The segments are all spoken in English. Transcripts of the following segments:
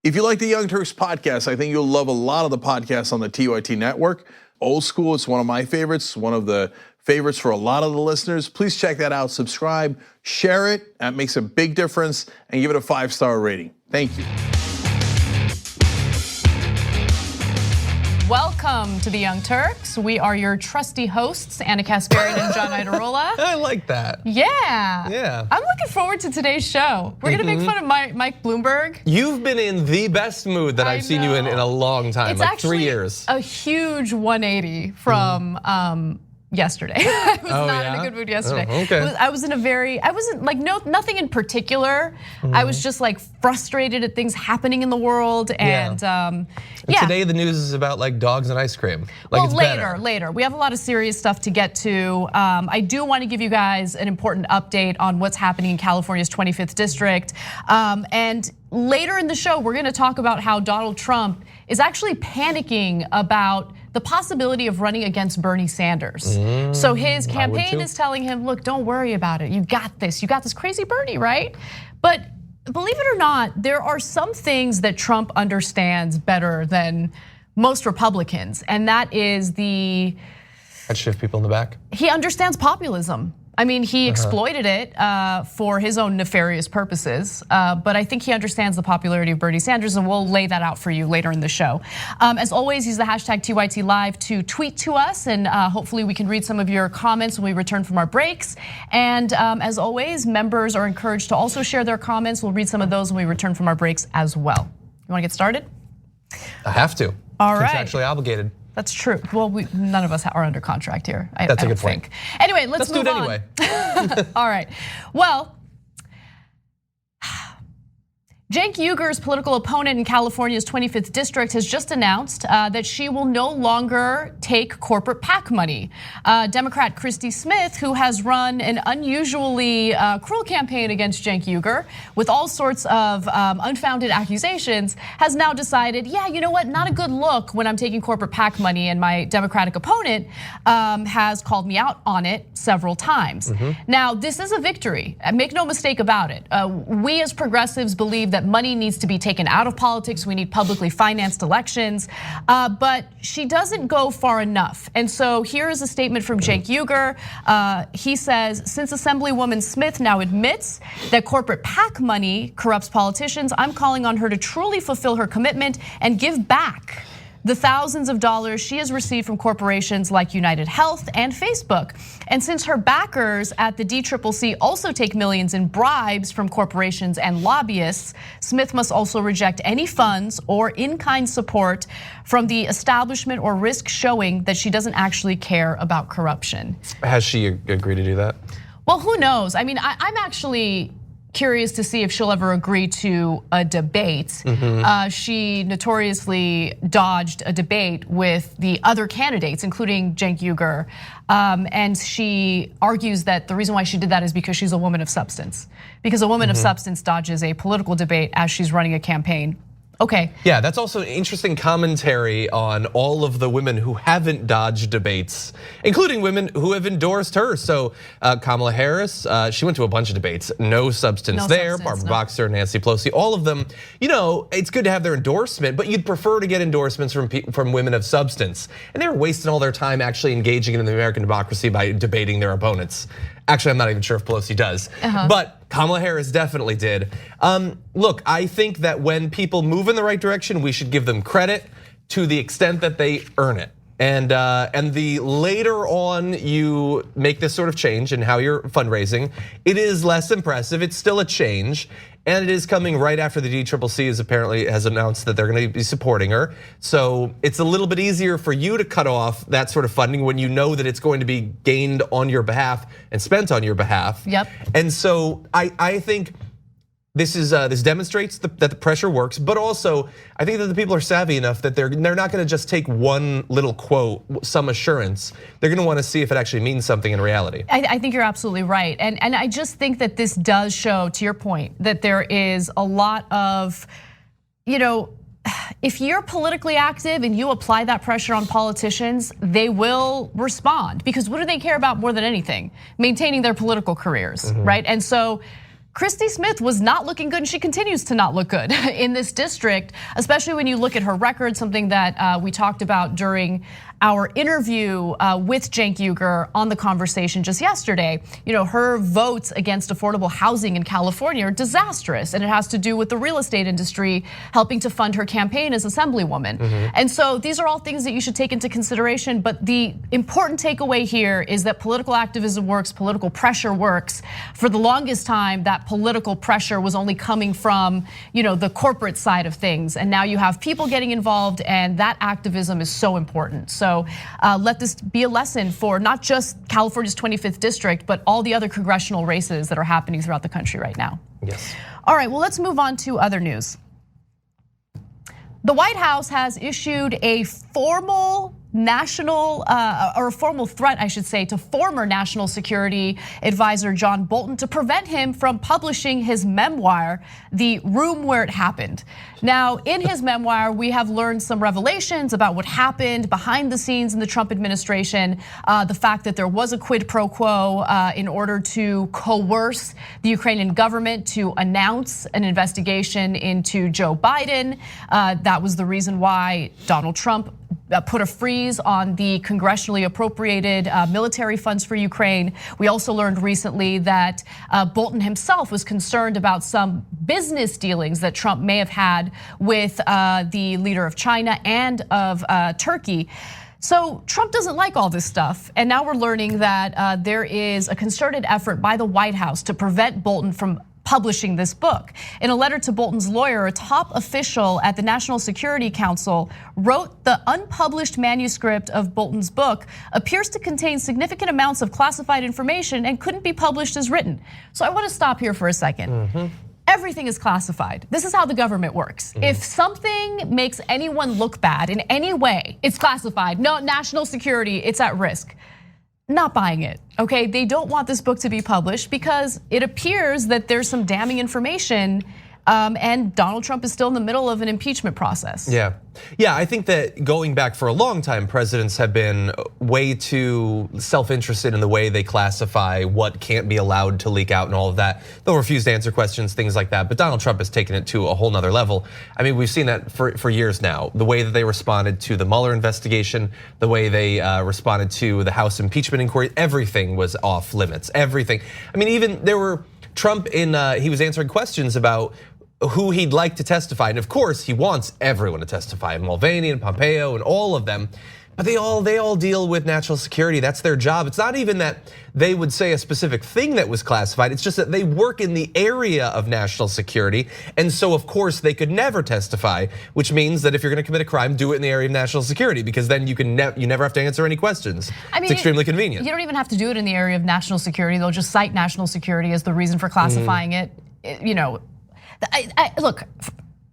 If you like the Young Turks podcast, I think you'll love a lot of the podcasts on the TYT network. Old School, it's one of my favorites, one of the favorites for a lot of the listeners. Please check that out, subscribe, share it. That makes a big difference, and give it a 5-star rating. Thank you. Welcome to the Young Turks. We are your trusty hosts, Kasparian and John Iadarola. I like that. Yeah. I'm looking forward to today's show. We're gonna make fun of Mike Bloomberg. You've been in the best mood that I've seen you in a long time, it's like 3 actually years. A huge 180 from yesterday. I was not in a good mood yesterday. Oh, okay. I wasn't like nothing in particular. I was just like frustrated at things happening in the world, and today the news is about like dogs and ice cream. Like well, it's later. We have a lot of serious stuff to get to. I do want to give you guys an important update on what's happening in California's 25th district, and later in the show, we're going to talk about how Donald Trump is actually panicking about the possibility of running against Bernie Sanders. So his campaign is telling him, look, don't worry about it. You got this. You got this crazy Bernie, right? But believe it or not, there are some things that Trump understands better than most Republicans, and that is I'd shift people in the back. He understands populism. I mean, he exploited it for his own nefarious purposes, but I think he understands the popularity of Bernie Sanders, and we'll lay that out for you later in the show. As always, use the hashtag TYT Live to tweet to us, and hopefully we can read some of your comments when we return from our breaks. And as always, members are encouraged to also share their comments. We'll read some of those when we return from our breaks as well. You wanna get started? I have to. All right. Contractually obligated. That's true. Well, none of us are under contract here. That's a good point. Anyway, let's move on. do it anyway. All right. Well, Cenk Uyghur's political opponent in California's 25th district has just announced that she will no longer take corporate PAC money. Democrat Christy Smith, who has run an unusually cruel campaign against Cenk Uyghur with all sorts of unfounded accusations, has now decided, yeah, you know what, not a good look when I'm taking corporate PAC money, and my Democratic opponent has called me out on it several times. Now, this is a victory, make no mistake about it. We as progressives believe that money needs to be taken out of politics. We need publicly financed elections, but she doesn't go far enough. And so here is a statement from Cenk Uyghur. He says, since Assemblywoman Smith now admits that corporate PAC money corrupts politicians, I'm calling on her to truly fulfill her commitment and give back the thousands of dollars she has received from corporations like United Health and Facebook. And since her backers at the DCCC also take millions in bribes from corporations and lobbyists, Smith must also reject any funds or in-kind support from the establishment or risk showing that she doesn't actually care about corruption. Has she agreed to do that? Well, who knows? I mean, I'm actually curious to see if she'll ever agree to a debate. She notoriously dodged a debate with the other candidates, including Cenk Uyghur. And she argues that the reason why she did that is because she's a woman of substance. Because a woman of substance dodges a political debate as she's running a campaign. Okay. Yeah, that's also an interesting commentary on all of the women who haven't dodged debates, including women who have endorsed her. So Kamala Harris, she went to a bunch of debates, no substance there. Barbara Boxer, Nancy Pelosi, all of them. You know, it's good to have their endorsement, but you'd prefer to get endorsements from women of substance. And they were wasting all their time actually engaging in the American democracy by debating their opponents. Actually, I'm not even sure if Pelosi does, but Kamala Harris definitely did. Look, I think that when people move in the right direction, we should give them credit to the extent that they earn it. And the later on you make this sort of change in how you're fundraising, it is less impressive. It's still a change. And it is coming right after the DCCC has announced that they're going to be supporting her. So it's a little bit easier for you to cut off that sort of funding when you know that it's going to be gained on your behalf and spent on your behalf. Yep. And so I think this demonstrates that the pressure works, but also I think that the people are savvy enough that they're not going to just take one little quote, some assurance. They're going to want to see if it actually means something in reality. I think you're absolutely right, and I just think that this does show, to your point, that there is a lot of, if you're politically active and you apply that pressure on politicians, they will respond, because what do they care about more than anything? Maintaining their political careers, right? And so Christy Smith was not looking good, and she continues to not look good in this district, especially when you look at her record, something that we talked about during our interview with Cenk Uygur on The Conversation just yesterday. Her votes against affordable housing in California are disastrous, and it has to do with the real estate industry helping to fund her campaign as Assemblywoman. And so these are all things that you should take into consideration, but the important takeaway here is that political activism works, political pressure works. For the longest time, that political pressure was only coming from the corporate side of things, and now you have people getting involved, and that activism is so important. So let this be a lesson for not just California's 25th district, but all the other congressional races that are happening throughout the country right now. Yes. All right, well, let's move on to other news. The White House has issued a formal or a formal threat, I should say, to former National Security Advisor John Bolton to prevent him from publishing his memoir, The Room Where It Happened. Now, in his memoir, we have learned some revelations about what happened behind the scenes in the Trump administration, the fact that there was a quid pro quo in order to coerce the Ukrainian government to announce an investigation into Joe Biden. That was the reason why Donald Trump put a freeze on the congressionally appropriated military funds for Ukraine. We also learned recently that Bolton himself was concerned about some business dealings that Trump may have had with the leader of China and of Turkey. So Trump doesn't like all this stuff, and now we're learning that there is a concerted effort by the White House to prevent Bolton from publishing this book. In a letter to Bolton's lawyer, a top official at the National Security Council wrote the unpublished manuscript of Bolton's book appears to contain significant amounts of classified information and couldn't be published as written. So I want to stop here for a second. Everything is classified. This is how the government works. If something makes anyone look bad in any way, it's classified. No, national security, it's at risk. Not buying it, okay? They don't want this book to be published because it appears that there's some damning information, and Donald Trump is still in the middle of an impeachment process. Yeah, I think that going back for a long time, presidents have been way too self-interested in the way they classify what can't be allowed to leak out and all of that. They'll refuse to answer questions, things like that. But Donald Trump has taken it to a whole nother level. I mean, we've seen that for years now. The way that they responded to the Mueller investigation, the way they responded to the House impeachment inquiry, everything was off limits, everything. I mean, even there were Trump he was answering questions about who he'd like to testify. And of course, he wants everyone to testify, Mulvaney and Pompeo and all of them. But they all deal with national security. That's their job. It's not even that they would say a specific thing that was classified. It's just that they work in the area of national security. And so of course they could never testify, which means that if you're gonna commit a crime, do it in the area of national security, because then you never have to answer any questions. I mean, it's extremely convenient. You don't even have to do it in the area of national security. They'll just cite national security as the reason for classifying it. Look,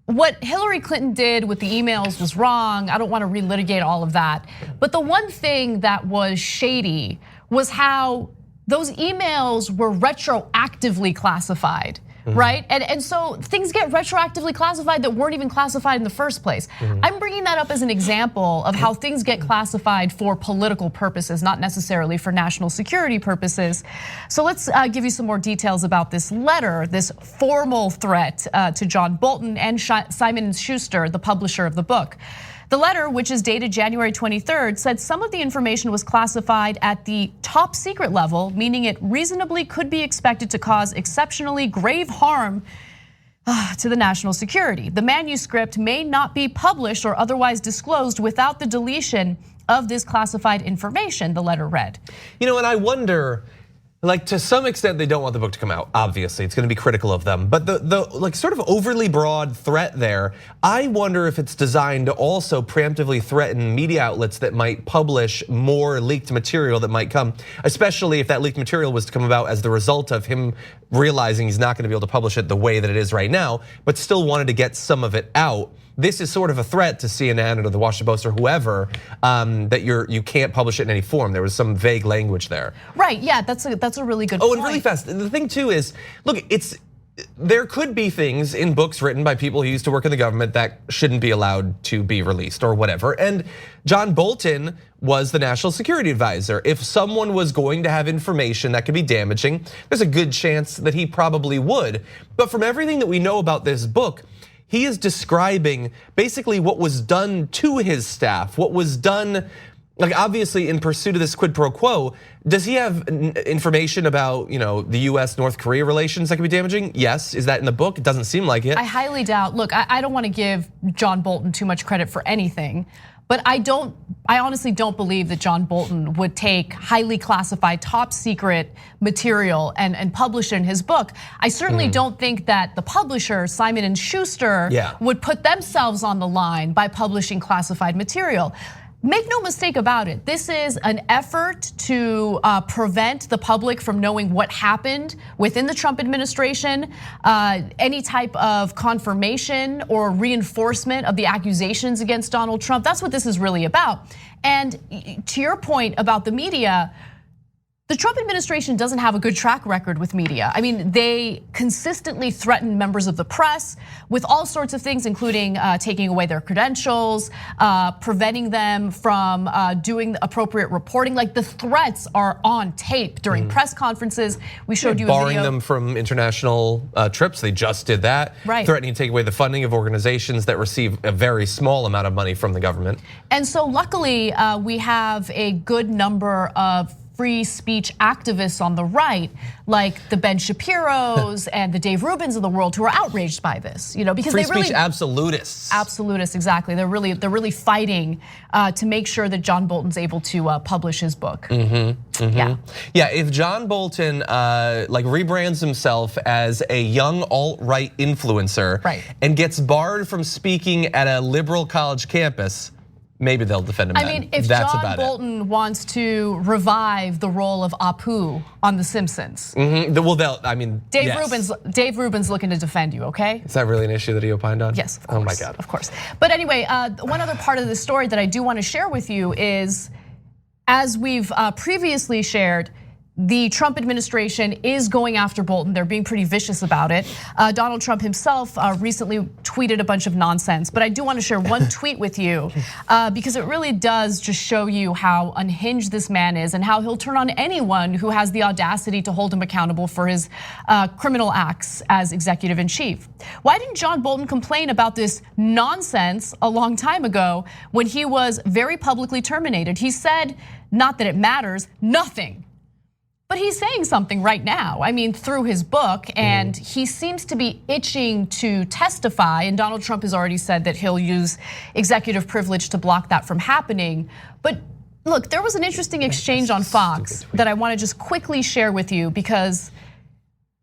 what Hillary Clinton did with the emails was wrong. I don't want to relitigate all of that. But the one thing that was shady was how those emails were retroactively classified, right? And so things get retroactively classified that weren't even classified in the first place. I'm bringing that up as an example of how things get classified for political purposes, not necessarily for national security purposes. So let's give you some more details about this letter, this formal threat to John Bolton and Simon & Schuster, the publisher of the book. The letter, which is dated January 23rd, said some of the information was classified at the top secret level, meaning it reasonably could be expected to cause exceptionally grave harm to the national security. The manuscript may not be published or otherwise disclosed without the deletion of this classified information, the letter read. And I wonder, like, to some extent they don't want the book to come out, obviously, it's gonna be critical of them. But the like sort of overly broad threat there, I wonder if it's designed to also preemptively threaten media outlets that might publish more leaked material that might come, especially if that leaked material was to come about as the result of him realizing he's not gonna be able to publish it the way that it is right now, but still wanted to get some of it out. This is sort of a threat to CNN or the Washington Post or whoever that you can't publish it in any form. There was some vague language there. Right, yeah, that's a really good point. And really fast, the thing too is, look, there could be things in books written by people who used to work in the government that shouldn't be allowed to be released or whatever. And John Bolton was the national security advisor. If someone was going to have information that could be damaging, there's a good chance that he probably would. But from everything that we know about this book, he is describing basically what was done to his staff, what was done, like obviously in pursuit of this quid pro quo. Does he have information about the US-North Korea relations that could be damaging? Yes. Is that in the book? It doesn't seem like it. I highly doubt. Look, I don't want to give John Bolton too much credit for anything, but I honestly don't believe that John Bolton would take highly classified, top secret material and publish it in his book. I certainly don't think that the publisher, Simon & Schuster, would put themselves on the line by publishing classified material. Make no mistake about it, this is an effort to prevent the public from knowing what happened within the Trump administration, any type of confirmation or reinforcement of the accusations against Donald Trump. That's what this is really about. And to your point about the media, the Trump administration doesn't have a good track record with media. I mean, they consistently threaten members of the press with all sorts of things, including taking away their credentials, preventing them from doing the appropriate reporting. Like the threats are on tape during press conferences. We showed you a video. Barring them from international trips, they just did that. Right. Threatening to take away the funding of organizations that receive a very small amount of money from the government. And so luckily, we have a good number of free speech activists on the right, like the Ben Shapiros and the Dave Rubins of the world, who are outraged by this, because free they really speech absolutists. Absolutists, exactly. They're really fighting to make sure that John Bolton's able to publish his book. Yeah. If John Bolton rebrands himself as a young alt-right influencer, and gets barred from speaking at a liberal college campus, maybe they'll defend him. I mean, if John Bolton wants to revive the role of Apu on The Simpsons, Dave Rubin's looking to defend you, okay? Is that really an issue that he opined on? Yes, of course. Oh my God. Of course. But anyway, one other part of the story that I do want to share with you is, as we've previously shared, the Trump administration is going after Bolton. They're being pretty vicious about it. Donald Trump himself recently tweeted a bunch of nonsense, but I do want to share one tweet with you because it really does just show you how unhinged this man is and how he'll turn on anyone who has the audacity to hold him accountable for his criminal acts as executive in chief. Why didn't John Bolton complain about this nonsense a long time ago when he was very publicly terminated? He said, not that it matters, nothing. But he's saying something right now, I mean, through his book, and he seems to be itching to testify, and Donald Trump has already said that he'll use executive privilege to block that from happening. But look, there was an interesting exchange on Fox that I want to just quickly share with you because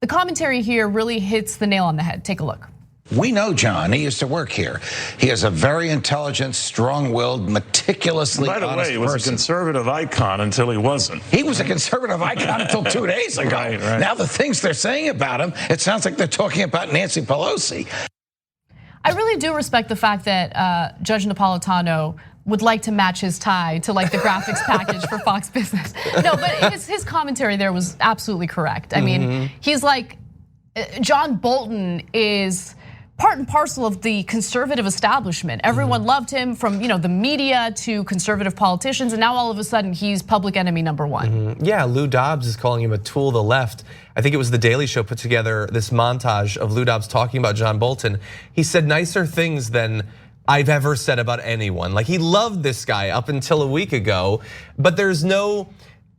the commentary here really hits the nail on the head. Take a look. We know John, he used to work here. He is a very intelligent, strong-willed, meticulously honest person. By the way, he was a conservative icon until he wasn't. He was a conservative icon until 2 days ago. Right. Now the things they're saying about him, it sounds like they're talking about Nancy Pelosi. I really do respect the fact that Judge Napolitano would like to match his tie to like the graphics package for Fox Business. No, but his commentary there was absolutely correct. I mean, he's like, John Bolton is part and parcel of the conservative establishment. Everyone loved him, from the media to conservative politicians, and now all of a sudden he's public enemy number one. Yeah, Lou Dobbs is calling him a tool of the left. I think it was The Daily Show put together this montage of Lou Dobbs talking about John Bolton. He said nicer things than I've ever said about anyone. Like, he loved this guy up until a week ago, but there's no,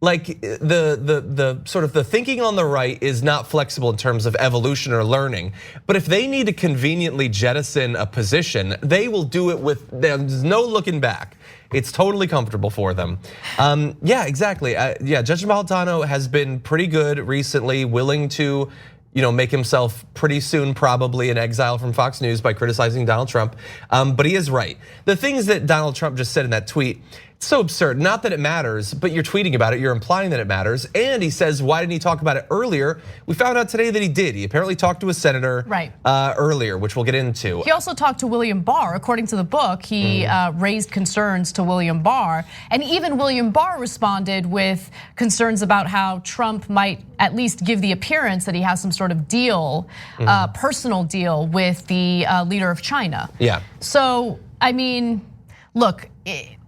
like, the sort of the thinking on the right is not flexible in terms of evolution or learning. But if they need to conveniently jettison a position, they will do it with, there's no looking back. It's totally comfortable for them. Yeah, exactly. Yeah, Judge Napolitano has been pretty good recently, willing to make himself pretty soon probably in exile from Fox News by criticizing Donald Trump. But he is right. The things that Donald Trump just said in that tweet, So absurd. Not that it matters, but you're tweeting about it. You're implying that it matters. And he says, why didn't he talk about it earlier? We found out today that he did. He apparently talked to a senator earlier, which we'll get into. He also talked to William Barr. According to the book, he raised concerns to William Barr. And even William Barr responded with concerns about how Trump might at least give the appearance that he has some sort of deal, personal deal with the leader of China. Yeah. So, I mean, look,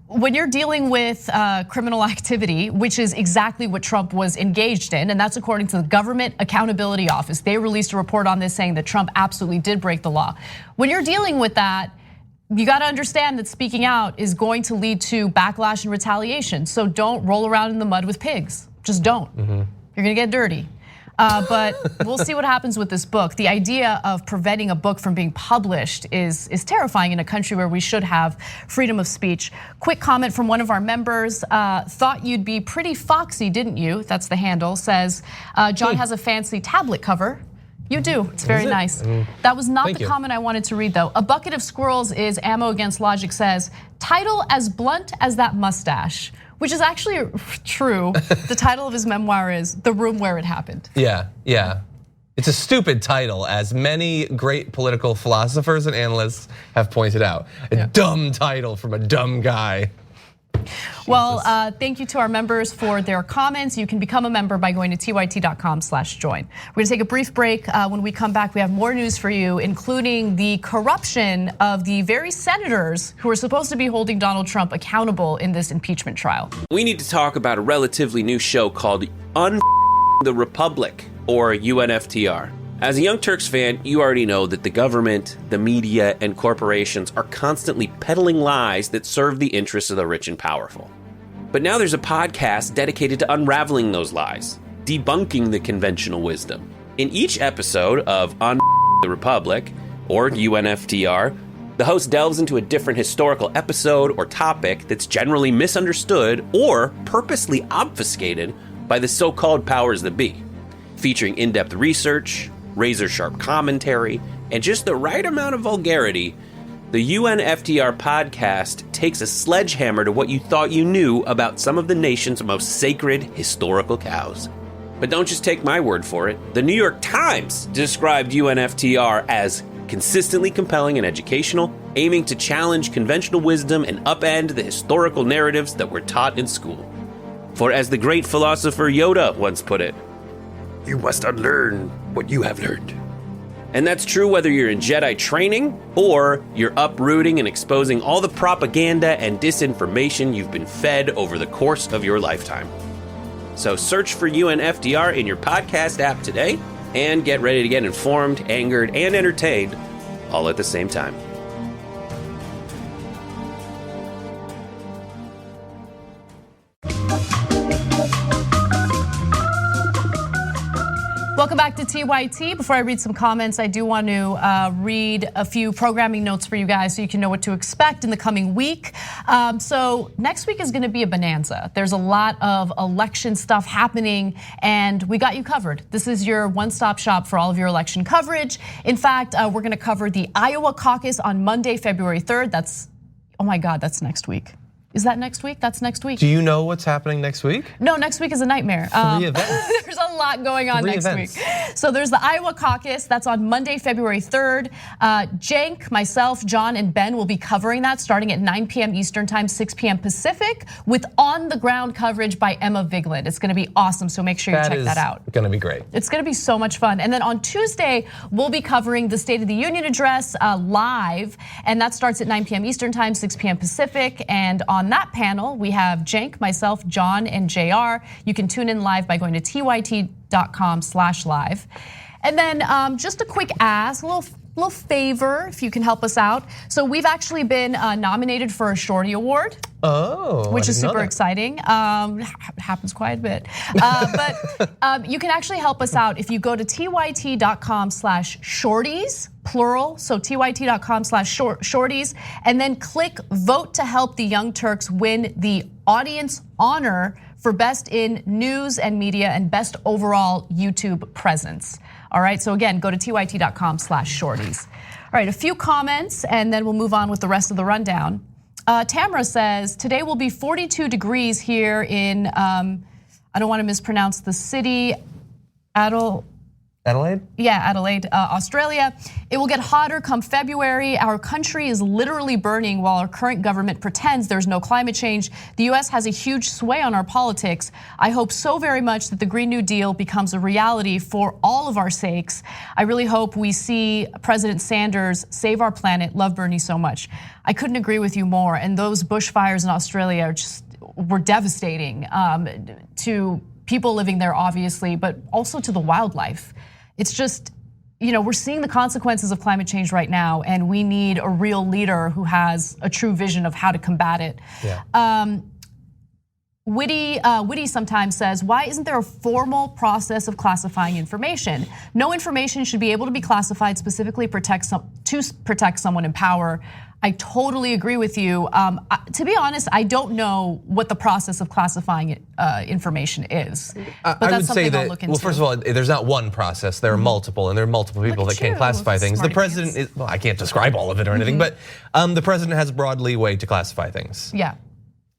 when you're dealing with criminal activity, which is exactly what Trump was engaged in, and that's according to the Government Accountability Office. They released a report on this saying that Trump absolutely did break the law. When you're dealing with that, you gotta understand that speaking out is going to lead to backlash and retaliation. So don't roll around in the mud with pigs. Just don't. You're gonna get dirty. But we'll see what happens with this book. The idea of preventing a book from being published is terrifying in a country where we should have freedom of speech. Quick comment from one of our members, thought you'd be pretty foxy, didn't you? That's the handle, says, John has a fancy tablet cover. You do, it's very nice. That was not the comment I wanted to read though. A bucket of squirrels is ammo against logic says, title as blunt as that mustache. Which is actually true. The title of his memoir is The Room Where It Happened. Yeah. It's a stupid title, as many great political philosophers and analysts have pointed out. A dumb title from a dumb guy. Well, thank you to our members for their comments. You can become a member by going to tyt.com/join. We're gonna take a brief break. When we come back, we have more news for you, including the corruption of the very senators who are supposed to be holding Donald Trump accountable in this impeachment trial. We need to talk about a relatively new show called the Republic, or UNFTR. As a Young Turks fan, you already know that the government, the media, and corporations are constantly peddling lies that serve the interests of the rich and powerful. But now there's a podcast dedicated to unraveling those lies, debunking the conventional wisdom. In each episode of the Republic, or UNFTR, the host delves into a different historical episode or topic that's generally misunderstood or purposely obfuscated by the so-called powers that be, featuring in-depth research, razor-sharp commentary, and just the right amount of vulgarity. The UNFTR podcast takes a sledgehammer to what you thought you knew about some of the nation's most sacred historical cows. But don't just take my word for it. The New York Times described UNFTR as consistently compelling and educational, aiming to challenge conventional wisdom and upend the historical narratives that were taught in school. For as the great philosopher Yoda once put it, you must unlearn what you have learned. And that's true whether you're in Jedi training or you're uprooting and exposing all the propaganda and disinformation you've been fed over the course of your lifetime. So search for UNFTR in your podcast app today and get ready to get informed, angered, and entertained all at the same time. Welcome back to TYT. Before I read some comments, I do want to read a few programming notes for you guys so you can know what to expect in the coming week. So next week is going to be a bonanza. There's a lot of election stuff happening and we got you covered. This is your one-stop shop for all of your election coverage. In fact, we're going to cover the Iowa caucus on Monday, February 3rd. That's, oh my God, that's next week. Is that next week? That's next week. Do you know what's happening next week? No, next week is a nightmare. 3 events. There's a lot going on next week. So there's the Iowa caucus, that's on Monday, February 3rd. Cenk, myself, John, and Ben will be covering that starting at 9 p.m. Eastern time, 6 p.m. Pacific, with on-the-ground coverage by Emma Vigeland. It's gonna be awesome, so make sure you check that out. It's gonna be great. It's gonna be so much fun. And then on Tuesday, we'll be covering the State of the Union address live, and that starts at 9 p.m. Eastern time, 6 p.m. Pacific. And on that panel, we have Cenk, myself, John, and JR. You can tune in live by going to tyt.com/live. And then just a quick ask, a little favor, if you can help us out. So we've actually been nominated for a Shorty Award. Oh, which is super exciting. Happens quite a bit. But you can actually help us out if you go to tyt.com/shorties, plural. So tyt.com/shorties, and then click vote to help the Young Turks win the audience honor for best in news and media and best overall YouTube presence. All right, so again, go to tyt.com/shorties. All right, a few comments and then we'll move on with the rest of the rundown. Tamara says, today will be 42 degrees here in, I don't want to mispronounce the city, Adelaide? Yeah, Adelaide, Australia. It will get hotter come February. Our country is literally burning while our current government pretends there's no climate change. The US has a huge sway on our politics. I hope so very much that the Green New Deal becomes a reality for all of our sakes. I really hope we see President Sanders save our planet. Love Bernie so much. I couldn't agree with you more. And those bushfires in Australia were devastating to people living there, obviously, but also to the wildlife. It's just, we're seeing the consequences of climate change right now, and we need a real leader who has a true vision of how to combat it. Yeah. Witty sometimes says, why isn't there a formal process of classifying information? No information should be able to be classified specifically to protect someone in power. I totally agree with you. To be honest, I don't know what the process of classifying information is. But I that's would say something I'll that, look into. well, first of all, there's not one process. There are multiple, and there are multiple people that can't classify things. The president is, well, I can't describe all of it or anything, but the president has broad leeway to classify things. Yeah.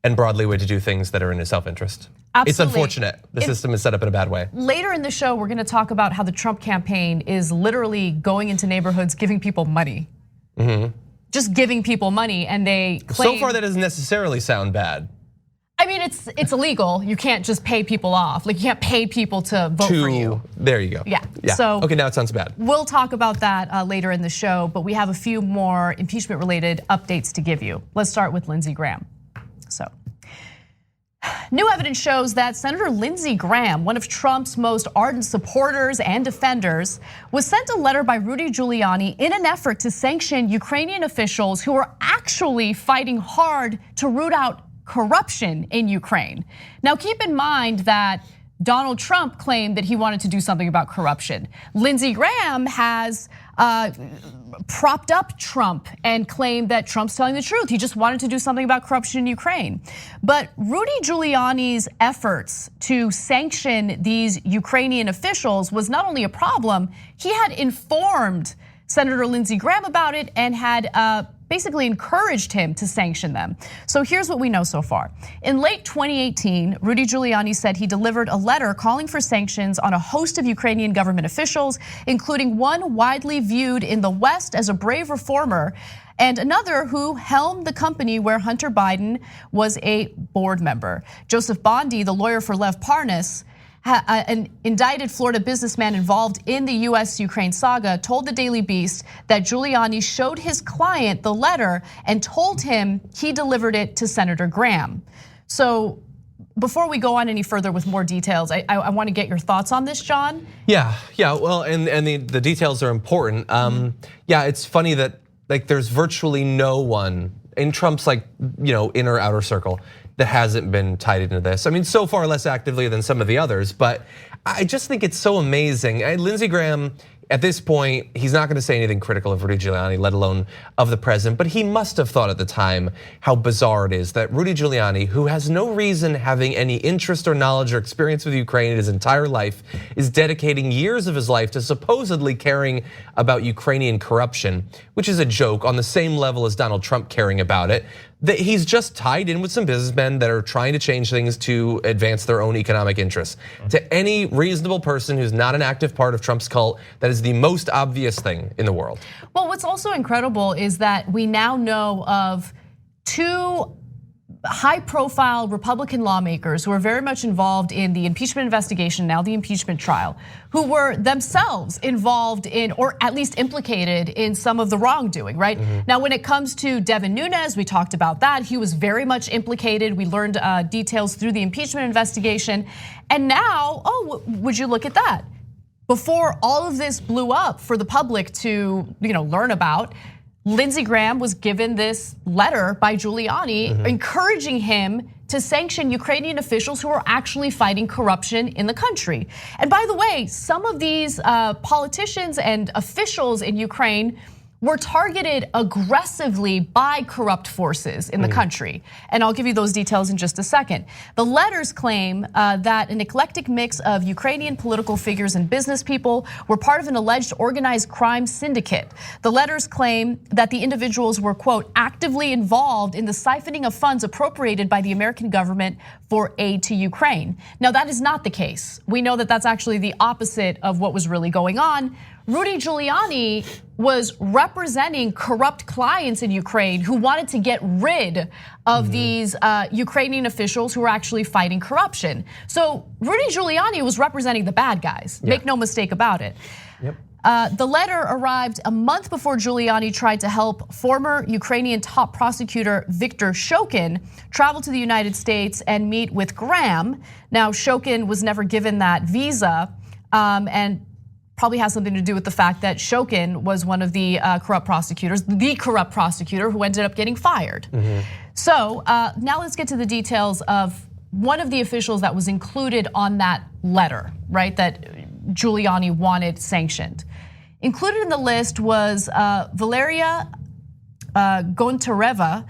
And broad leeway to do things that are in his self-interest. Absolutely. It's unfortunate. The system is set up in a bad way. Later in the show, we're gonna talk about how the Trump campaign is literally going into neighborhoods, giving people money. Just giving people money, and they claim. So far, that doesn't necessarily sound bad. I mean, it's illegal. You can't just pay people off. Like, you can't pay people to vote for you. There you go. Yeah. So okay, now it sounds bad. We'll talk about that later in the show, but we have a few more impeachment-related updates to give you. Let's start with Lindsey Graham. So, new evidence shows that Senator Lindsey Graham, one of Trump's most ardent supporters and defenders, was sent a letter by Rudy Giuliani in an effort to sanction Ukrainian officials who are actually fighting hard to root out corruption in Ukraine. Now, keep in mind that Donald Trump claimed that he wanted to do something about corruption. Lindsey Graham has propped up Trump and claimed that Trump's telling the truth. He just wanted to do something about corruption in Ukraine. But Rudy Giuliani's efforts to sanction these Ukrainian officials was not only a problem, he had informed Senator Lindsey Graham about it and had basically encouraged him to sanction them. So here's what we know so far. In late 2018, Rudy Giuliani said he delivered a letter calling for sanctions on a host of Ukrainian government officials, including one widely viewed in the West as a brave reformer, and another who helmed the company where Hunter Biden was a board member. Joseph Bondi, the lawyer for Lev Parnas, an indicted Florida businessman involved in the US-Ukraine saga, told the Daily Beast that Giuliani showed his client the letter and told him he delivered it to Senator Graham. So before we go on any further with more details, I want to get your thoughts on this, John. Yeah, well, and the details are important. Yeah, it's funny that there's virtually no one in Trump's inner outer circle that hasn't been tied into this. I mean, so far less actively than some of the others, but I just think it's so amazing. Lindsey Graham, at this point, he's not gonna say anything critical of Rudy Giuliani, let alone of the president, but he must have thought at the time how bizarre it is that Rudy Giuliani, who has no reason having any interest or knowledge or experience with Ukraine in his entire life, is dedicating years of his life to supposedly caring about Ukrainian corruption, which is a joke on the same level as Donald Trump caring about it. That he's just tied in with some businessmen that are trying to change things to advance their own economic interests. To any reasonable person who's not an active part of Trump's cult, that is the most obvious thing in the world. Well, what's also incredible is that we now know of two high-profile Republican lawmakers who are very much involved in the impeachment investigation, now the impeachment trial, who were themselves involved in, or at least implicated in, some of the wrongdoing, right? Now, when it comes to Devin Nunes, we talked about that. He was very much implicated. We learned details through the impeachment investigation. And now, would you look at that? Before all of this blew up for the public to learn about, Lindsey Graham was given this letter by Giuliani encouraging him to sanction Ukrainian officials who are actually fighting corruption in the country. And by the way, some of these politicians and officials in Ukraine were targeted aggressively by corrupt forces in the country. And I'll give you those details in just a second. The letters claim that an eclectic mix of Ukrainian political figures and business people were part of an alleged organized crime syndicate. The letters claim that the individuals were, quote, actively involved in the siphoning of funds appropriated by the American government for aid to Ukraine. Now, that is not the case. We know that that's actually the opposite of what was really going on. Rudy Giuliani was representing corrupt clients in Ukraine who wanted to get rid of these Ukrainian officials who were actually fighting corruption. So Rudy Giuliani was representing the bad guys. Make no mistake about it. The letter arrived a month before Giuliani tried to help former Ukrainian top prosecutor Viktor Shokin travel to the United States and meet with Graham. Now, Shokin was never given that visa, and probably has something to do with the fact that Shokin was one of the corrupt prosecutors, the corrupt prosecutor who ended up getting fired. So now let's get to the details of one of the officials that was included on that letter, right, that Giuliani wanted sanctioned. Included in the list was Valeria Gontareva,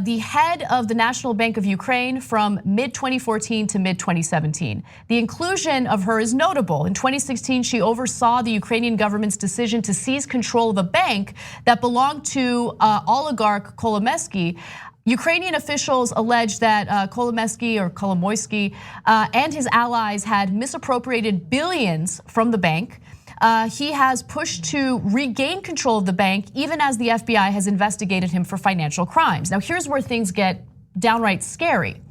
the head of the National Bank of Ukraine from mid-2014 to mid-2017. The inclusion of her is notable. In 2016, she oversaw the Ukrainian government's decision to seize control of a bank that belonged to oligarch Kolomoisky. Ukrainian officials alleged that Kolomoisky and his allies had misappropriated billions from the bank. He has pushed to regain control of the bank, even as the FBI has investigated him for financial crimes. Now, here's where things get downright scary.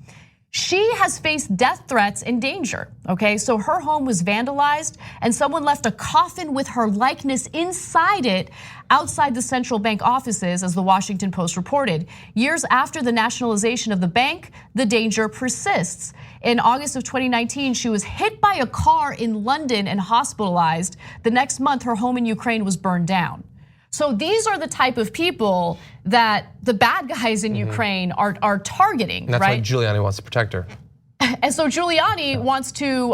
She has faced death threats and danger, okay? So her home was vandalized and someone left a coffin with her likeness inside it outside the central bank offices, as the Washington Post reported. Years after the nationalization of the bank, the danger persists. In August of 2019, she was hit by a car in London and hospitalized. The next month, her home in Ukraine was burned down. So these are the type of people that the bad guys in Ukraine are targeting, and that's right? why Giuliani wants to protect her. And so Giuliani wants to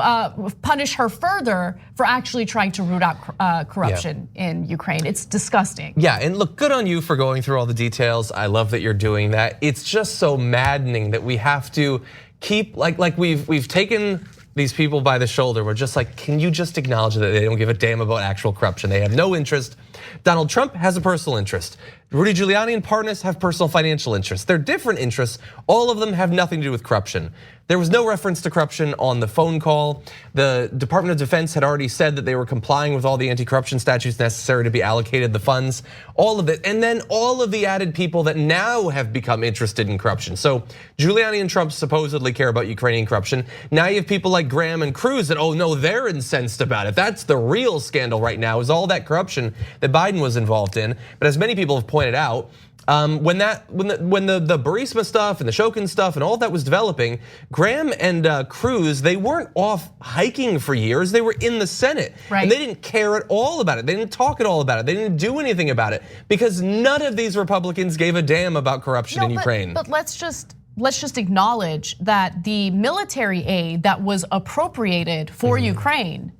punish her further for actually trying to root out corruption in Ukraine. It's disgusting. Yeah, and look, good on you for going through all the details. I love that you're doing that. It's just so maddening that we have to keep, like we've taken these people by the shoulder. We're just like, can you just acknowledge that they don't give a damn about actual corruption? They have no interest. Donald Trump has a personal interest. Rudy Giuliani and partners have personal financial interests. They're different interests. All of them have nothing to do with corruption. There was no reference to corruption on the phone call. The Department of Defense had already said that they were complying with all the anti-corruption statutes necessary to be allocated the funds, all of it. And then all of the added people that now have become interested in corruption. So Giuliani and Trump supposedly care about Ukrainian corruption. Now you have people like Graham and Cruz that, oh no, they're incensed about it. That's the real scandal right now, is all that corruption that Biden was involved in. But as many people have pointed out, when the Burisma stuff and the Shokin stuff and all that was developing, Graham and Cruz, they weren't off hiking for years. They were in the Senate, and they didn't care at all about it. They didn't talk at all about it. They didn't do anything about it because none of these Republicans gave a damn about corruption in Ukraine. But let's just acknowledge that the military aid that was appropriated for Ukraine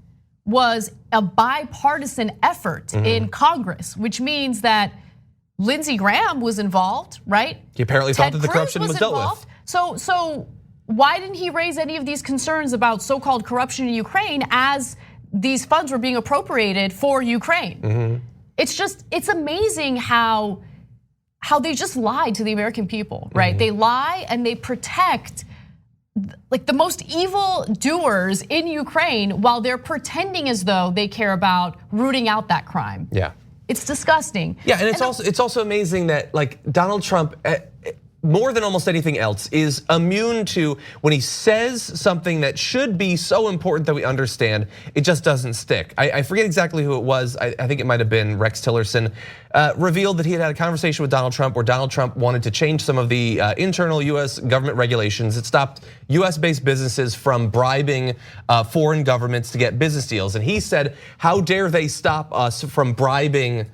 was a bipartisan effort in Congress, which means that Lindsey Graham was involved, right? He apparently thought that the corruption was dealt with. So why didn't he raise any of these concerns about so-called corruption in Ukraine as these funds were being appropriated for Ukraine? It's amazing how they just lied to the American people, right? They lie and they protect like the most evil doers in Ukraine while they're pretending as though they care about rooting out that crime. Yeah. It's disgusting. Yeah, and it's also amazing that like Donald Trump, more than almost anything else, is immune to when he says something that should be so important that we understand, it just doesn't stick. I forget exactly who it was. I think it might have been Rex Tillerson, revealed that he had had a conversation with Donald Trump where Donald Trump wanted to change some of the internal US government regulations. It stopped US-based businesses from bribing foreign governments to get business deals. And he said, how dare they stop us from bribing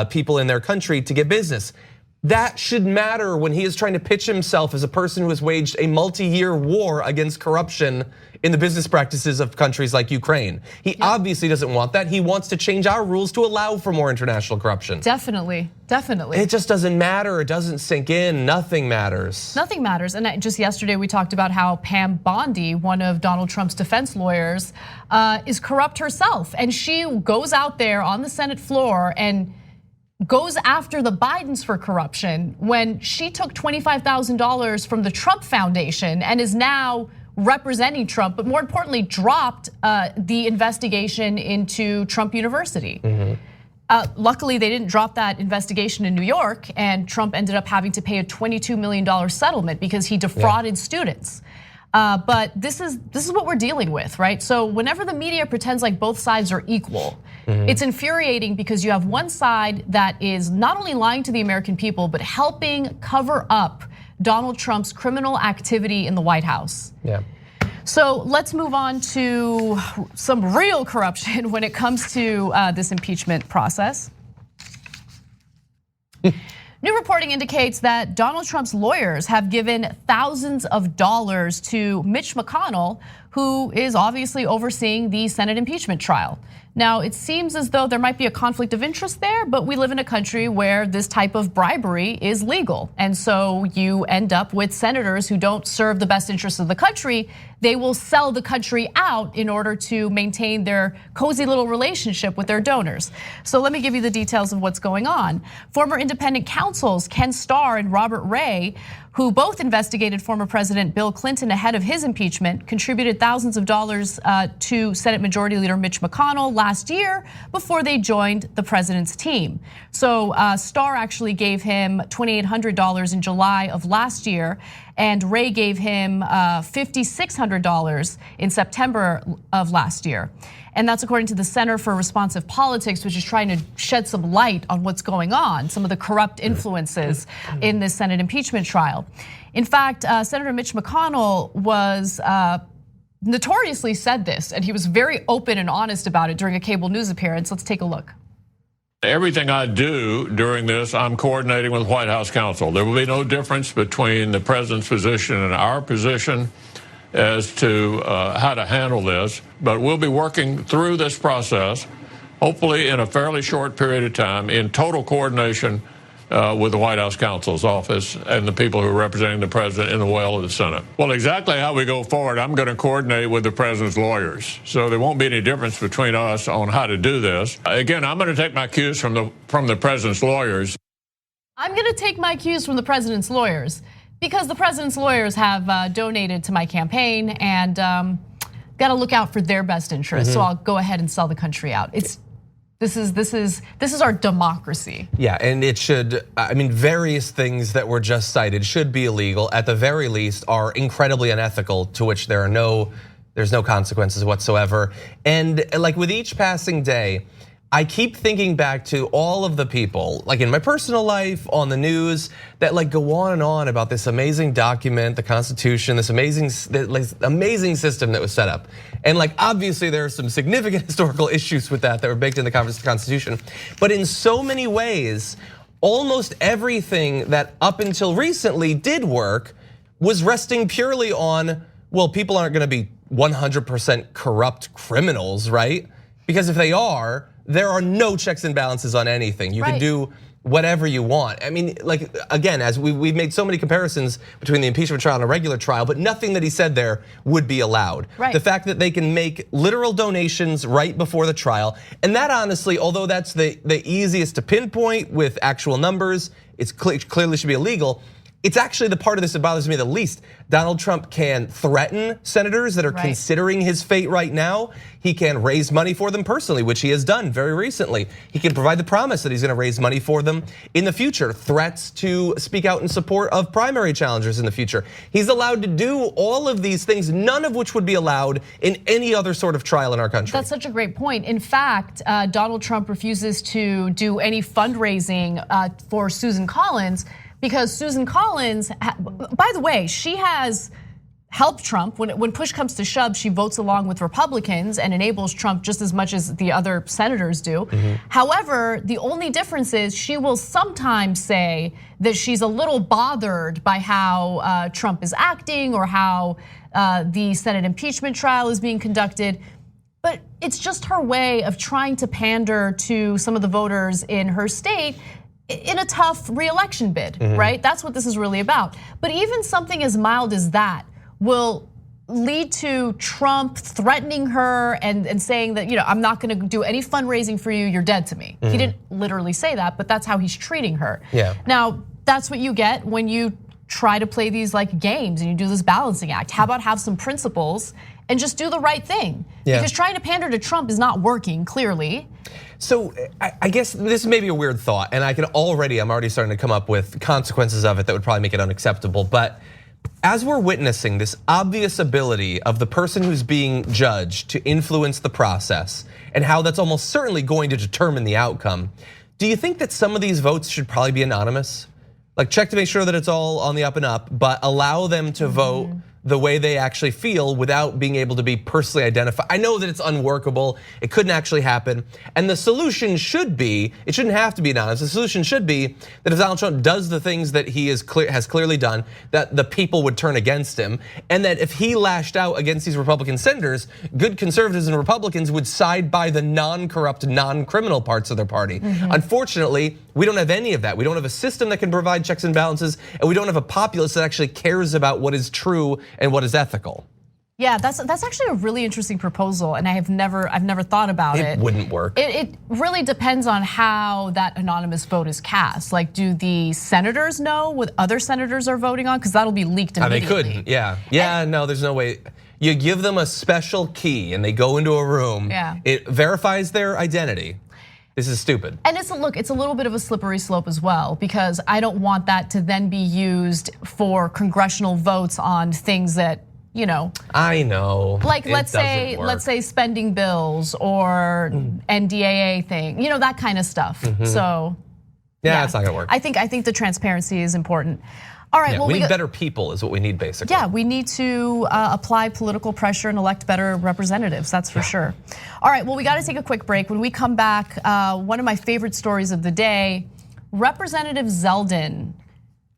people in their country to get business? That should matter when he is trying to pitch himself as a person who has waged a multi-year war against corruption in the business practices of countries like Ukraine. He obviously doesn't want that. He wants to change our rules to allow for more international corruption. Definitely. It just doesn't matter. It doesn't sink in. Nothing matters. Nothing matters. And just yesterday we talked about how Pam Bondi, one of Donald Trump's defense lawyers, is corrupt herself. And she goes out there on the Senate floor and goes after the Bidens for corruption when she took $25,000 from the Trump Foundation and is now representing Trump, but more importantly, dropped the investigation into Trump University. Luckily, they didn't drop that investigation in New York, and Trump ended up having to pay a $22 million settlement because he defrauded students. But this is what we're dealing with, right? So whenever the media pretends like both sides are equal, it's infuriating because you have one side that is not only lying to the American people, but helping cover up Donald Trump's criminal activity in the White House. So let's move on to some real corruption when it comes to this impeachment process. New reporting indicates that Donald Trump's lawyers have given thousands of dollars to Mitch McConnell, who is obviously overseeing the Senate impeachment trial. Now, it seems as though there might be a conflict of interest there, but we live in a country where this type of bribery is legal. And so you end up with senators who don't serve the best interests of the country. They will sell the country out in order to maintain their cozy little relationship with their donors. So let me give you the details of what's going on. Former independent counsels Ken Starr and Robert Ray, who both investigated former President Bill Clinton ahead of his impeachment, contributed thousands of dollars to Senate Majority Leader Mitch McConnell last year before they joined the president's team. So Starr actually gave him $2,800 in July of last year, and Ray gave him $5,600 in September of last year. And that's according to the Center for Responsive Politics, which is trying to shed some light on what's going on, some of the corrupt influences in this Senate impeachment trial. In fact, Senator Mitch McConnell was notoriously said this, and he was very open and honest about it during a cable news appearance. Let's take a look. Everything I do during this, I'm coordinating with White House counsel. There will be no difference between the president's position and our position as to how to handle this, but we'll be working through this process, hopefully in a fairly short period of time, in total coordination with the White House counsel's office and the people who are representing the president in the well of the Senate. Well, exactly how we go forward, I'm going to coordinate with the president's lawyers, so there won't be any difference between us on how to do this. Again, I'm going to take my cues from the president's lawyers. I'm going to take my cues from the president's lawyers, because the president's lawyers have donated to my campaign and got to look out for their best interests. So I'll go ahead and sell the country out. This is our democracy. Yeah, and it should, I mean, various things that were just cited should be illegal, at the very least are incredibly unethical, to which there's no consequences whatsoever. And like with each passing day, I keep thinking back to all of the people, like in my personal life, on the news, that like go on and on about this amazing document, the Constitution, this amazing system that was set up. And like obviously there are some significant historical issues with that were baked in the Constitution. But in so many ways, almost everything that up until recently did work was resting purely on, well, people aren't gonna be 100% corrupt criminals, right? Because if they are, there are no checks and balances on anything. You can do whatever you want. I mean, like again, as we've made so many comparisons between the impeachment trial and a regular trial, but nothing that he said there would be allowed. The fact that they can make literal donations right before the trial, and that honestly, although that's the easiest to pinpoint with actual numbers, it's clearly should be illegal. It's actually the part of this that bothers me the least. Donald Trump can threaten senators that are considering his fate right now. He can raise money for them personally, which he has done very recently. He can provide the promise that he's gonna raise money for them in the future. Threats to speak out in support of primary challengers in the future. He's allowed to do all of these things, none of which would be allowed in any other sort of trial in our country. That's such a great point. In fact, Donald Trump refuses to do any fundraising for Susan Collins, because Susan Collins, by the way, she has help Trump. When push comes to shove, she votes along with Republicans and enables Trump just as much as the other senators do. However, the only difference is she will sometimes say that she's a little bothered by how Trump is acting or how the Senate impeachment trial is being conducted. But it's just her way of trying to pander to some of the voters in her state in a tough re-election bid, right? That's what this is really about. But even something as mild as that will lead to Trump threatening her and saying that, I'm not gonna do any fundraising for you, you're dead to me. He didn't literally say that, but that's how he's treating her. Yeah. Now, that's what you get when you try to play these like games and you do this balancing act. How about have some principles and just do the right thing? Yeah. Because trying to pander to Trump is not working, clearly. So I guess this may be a weird thought, and I'm already starting to come up with consequences of it that would probably make it unacceptable. But as we're witnessing this obvious ability of the person who's being judged to influence the process and how that's almost certainly going to determine the outcome, do you think that some of these votes should probably be anonymous? Like check to make sure that it's all on the up and up, but allow them to vote the way they actually feel without being able to be personally identified. I know that it's unworkable, it couldn't actually happen. And the solution should be, it shouldn't have to be anonymous, the solution should be that if Donald Trump does the things that he has clearly done, that the people would turn against him. And that if he lashed out against these Republican senators, good conservatives and Republicans would side by the non-corrupt, non-criminal parts of their party. Unfortunately, we don't have any of that. We don't have a system that can provide checks and balances, and we don't have a populace that actually cares about what is true and what is ethical. Yeah, that's actually a really interesting proposal, and I've never thought about it. It wouldn't work. It really depends on how that anonymous vote is cast. Like, do the senators know what other senators are voting on? Because that'll be leaked immediately. They couldn't, yeah. No, there's no way. You give them a special key and they go into a room. Yeah. It verifies their identity. This is stupid. And it's a little bit of a slippery slope as well, because I don't want that to then be used for congressional votes on things that, I know. Like let's say spending bills or NDAA thing, that kind of stuff. So yeah, it's not gonna work. I think the transparency is important. All right, well, we need better people is what we need basically. Yeah, we need to apply political pressure and elect better representatives, that's for sure. All right, well, we gotta take a quick break. When we come back, one of my favorite stories of the day, Representative Zeldin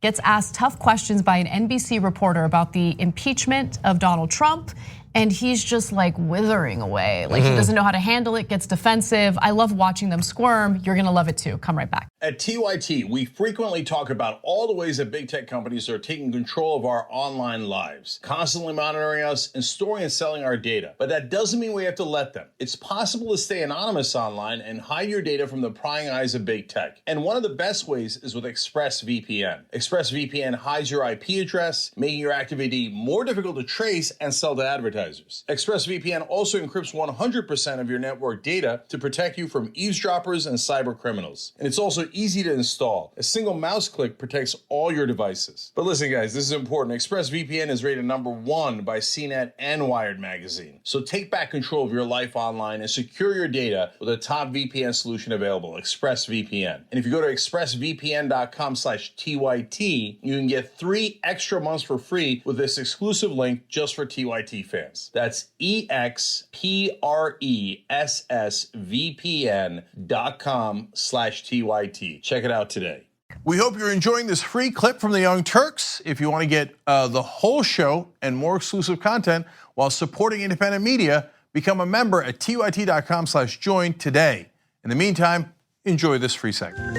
gets asked tough questions by an NBC reporter about the impeachment of Donald Trump, and he's just like withering away. Like he doesn't know how to handle it, gets defensive. I love watching them squirm. You're gonna love it too. Come right back. At TYT, we frequently talk about all the ways that big tech companies are taking control of our online lives, constantly monitoring us and storing and selling our data. But that doesn't mean we have to let them. It's possible to stay anonymous online and hide your data from the prying eyes of big tech. And one of the best ways is with ExpressVPN. ExpressVPN hides your IP address, making your active ID more difficult to trace and sell to advertisers. ExpressVPN also encrypts 100% of your network data to protect you from eavesdroppers and cyber criminals. And it's also easy to install. A single mouse click protects all your devices. But listen guys, this is important. ExpressVPN is rated #1 by CNET and Wired magazine. So take back control of your life online and secure your data with a top VPN solution available, ExpressVPN. And if you go to expressvpn.com/TYT, you can get 3 extra months for free with this exclusive link just for TYT fans. That's expressvpn.com/TYT. Check it out today. We hope you're enjoying this free clip from the Young Turks. If you want to get the whole show and more exclusive content while supporting independent media, become a member at tyt.com/join today. In the meantime, enjoy this free segment.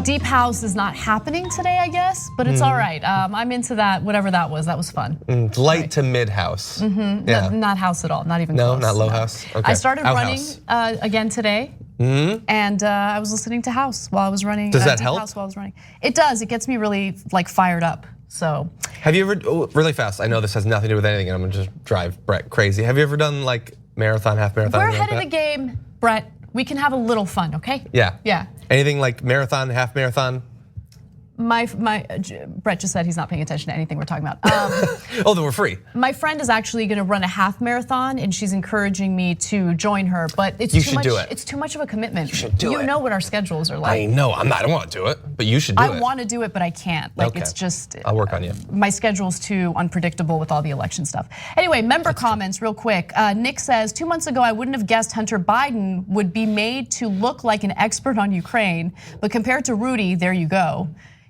Deep House is not happening today, I guess, but it's all right. I'm into that, whatever that was fun. Light to mid house. Yeah. Not house at all, not even close. No, not low house. Okay. I started running again today, and I was listening to House while I was running. Does that help? House while I was running. It does. It gets me really like fired up. So. Have you ever really fast? I know this has nothing to do with anything, and I'm gonna just drive Brett crazy. Have you ever done like marathon, half marathon? We're ahead of the game, Brett. We can have a little fun, okay? Yeah. Yeah. Anything like marathon, half marathon? Brett just said he's not paying attention to anything we're talking about. Oh, then we're free. My friend is actually going to run a half marathon, and she's encouraging me to join her. But it's too much. It's too much of a commitment. You should do it. You know what our schedules are like. I know. I don't want to do it, but you should do it. I want to do it, but I can't. Like Okay. it's just. I'll work on you. My schedule's too unpredictable with all the election stuff. Anyway, member comments real quick. Nick says 2 months ago I wouldn't have guessed Hunter Biden would be made to look like an expert on Ukraine, but compared to Rudy, there you go.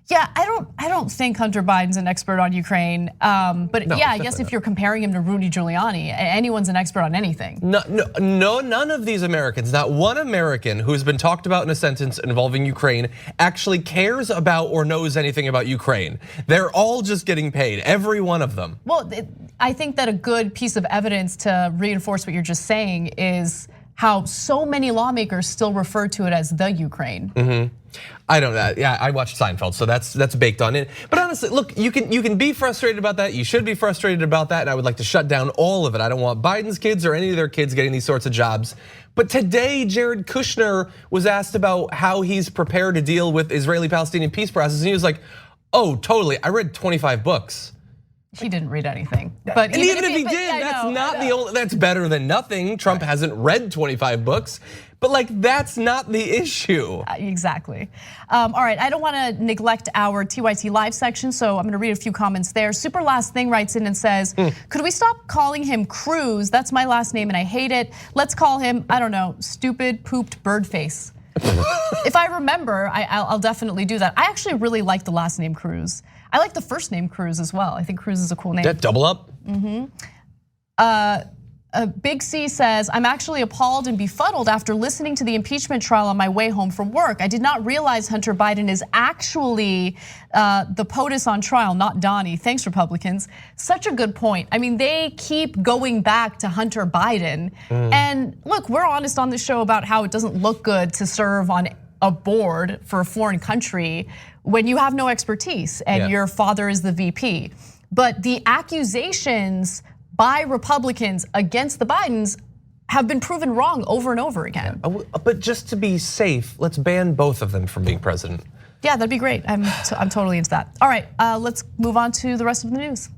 Yeah, I don't think Hunter Biden's an expert on Ukraine, but No, yeah, I guess if you're comparing him to Rudy Giuliani, anyone's an expert on anything. No, none of these Americans, not one American who's been talked about in a sentence involving Ukraine actually cares about or knows anything about Ukraine. They're all just getting paid, every one of them. Well, I think that a good piece of evidence to reinforce what you're just saying is how so many lawmakers still refer to it as the Ukraine. I don't know. Yeah, I watched Seinfeld, so that's baked on it. But honestly, look, you can be frustrated about that. You should be frustrated about that, and I would like to shut down all of it. I don't want Biden's kids or any of their kids getting these sorts of jobs. But today, Jared Kushner was asked about how he's prepared to deal with Israeli-Palestinian peace process, and he was like, "Oh, totally. I read 25 books." He didn't read anything. But even if he did, that's better than nothing. Trump hasn't read 25 books. But like, that's not the issue. Exactly. All right, I don't want to neglect our TYT live section, so I'm going to read a few comments there. Super Last Thing writes in and says, could we stop calling him Cruz? That's my last name and I hate it. Let's call him, I don't know, stupid pooped bird face. If I remember, I'll definitely do that. I actually really like the last name Cruz. I like the first name Cruz as well. I think Cruz is a cool name. That double up? Big C says, I'm actually appalled and befuddled after listening to the impeachment trial on my way home from work. I did not realize Hunter Biden is actually the POTUS on trial, not Donnie. Thanks, Republicans. Such a good point. I mean, they keep going back to Hunter Biden. And look, we're honest on the show about how it doesn't look good to serve on a board for a foreign country when you have no expertise and your father is the VP. But the accusations by Republicans against the Bidens have been proven wrong over and over again. But just to be safe, let's ban both of them from being president. Yeah, that'd be great. I'm totally into that. All right, let's move on to the rest of the news.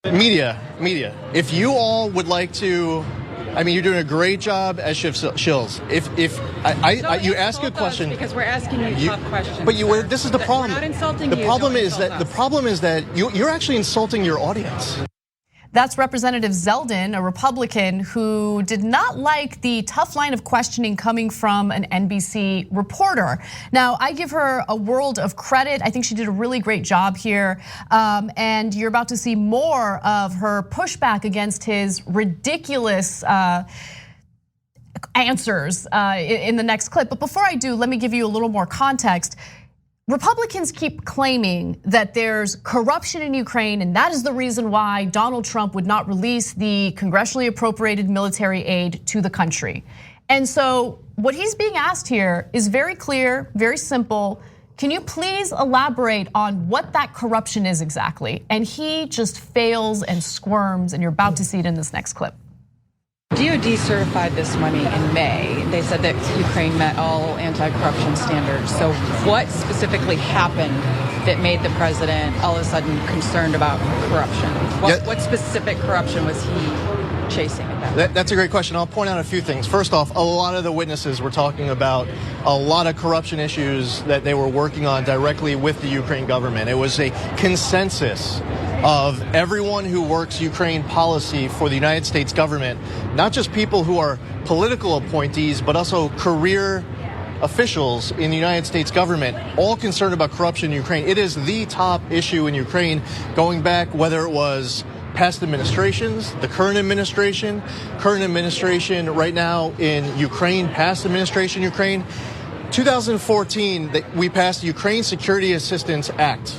Media. If you all would like to, I mean, you're doing a great job as Shills. If you ask a question because we're asking you tough questions. But this is the problem. We're not insulting the you. problem is that you're actually insulting your audience. That's Representative Zeldin, a Republican who did not like the tough line of questioning coming from an NBC reporter. Now, I give her a world of credit. I think she did a really great job here. And you're about to see more of her pushback against his ridiculous answers in the next clip. But before I do, let me give you a little more context. Republicans keep claiming that there's corruption in Ukraine, and that is the reason why Donald Trump would not release the congressionally appropriated military aid to the country. And so what he's being asked here is very clear, very simple. Can you please elaborate on what that corruption is exactly? And he just fails and squirms, and you're about to see it in this next clip. DOD certified this money in May. They said that Ukraine met all anti-corruption standards. So what specifically happened that made the president all of a sudden concerned about corruption? What specific corruption was he chasing at that? That's a great question. I'll point out a few things. First off, a lot of the witnesses were talking about a lot of corruption issues that they were working on directly with the Ukraine government. It was a consensus of everyone who works Ukraine policy for the United States government, not just people who are political appointees, but also career officials in the United States government, all concerned about corruption in Ukraine. It is the top issue in Ukraine, going back whether it was past administrations, the current administration right now in Ukraine, past administration Ukraine. 2014, we passed the Ukraine Security Assistance Act.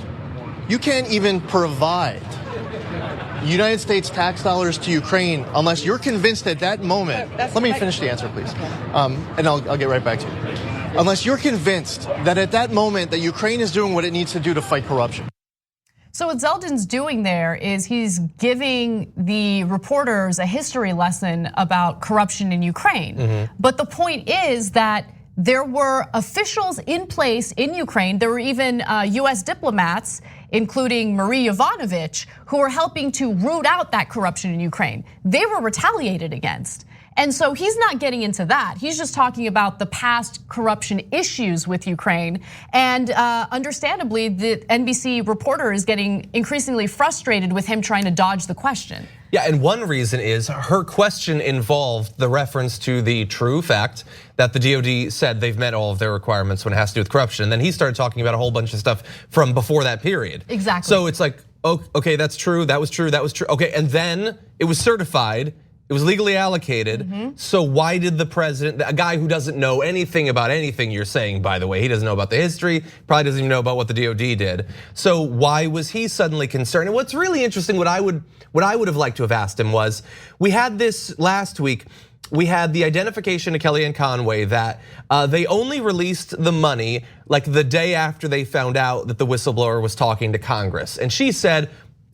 You can't even provide United States tax dollars to Ukraine unless you're convinced at that moment. Let me finish the answer, please. And I'll get right back to you. Unless you're convinced that at that moment that Ukraine is doing what it needs to do to fight corruption. So what Zeldin's doing there is he's giving the reporters a history lesson about corruption in Ukraine. But the point is that there were officials in place in Ukraine. There were even US diplomats, including Marie Yovanovitch, who were helping to root out that corruption in Ukraine. They were retaliated against. And so he's not getting into that. He's just talking about the past corruption issues with Ukraine. And understandably, the NBC reporter is getting increasingly frustrated with him trying to dodge the question. Yeah, and one reason is her question involved the reference to the true fact that the DOD said they've met all of their requirements when it has to do with corruption. And then he started talking about a whole bunch of stuff from before that period. Exactly. So it's like, oh, okay, that's true, that was true, that was true. Okay, and then it was certified. It was legally allocated. So why did the president, a guy who doesn't know anything about anything you're saying, by the way, he doesn't know about the history, probably doesn't even know about what the DOD did. So why was he suddenly concerned? And what's really interesting, what I would have liked to have asked him was, we had this last week, we had the identification of Kellyanne Conway that they only released the money like the day after they found out that the whistleblower was talking to Congress. And she said,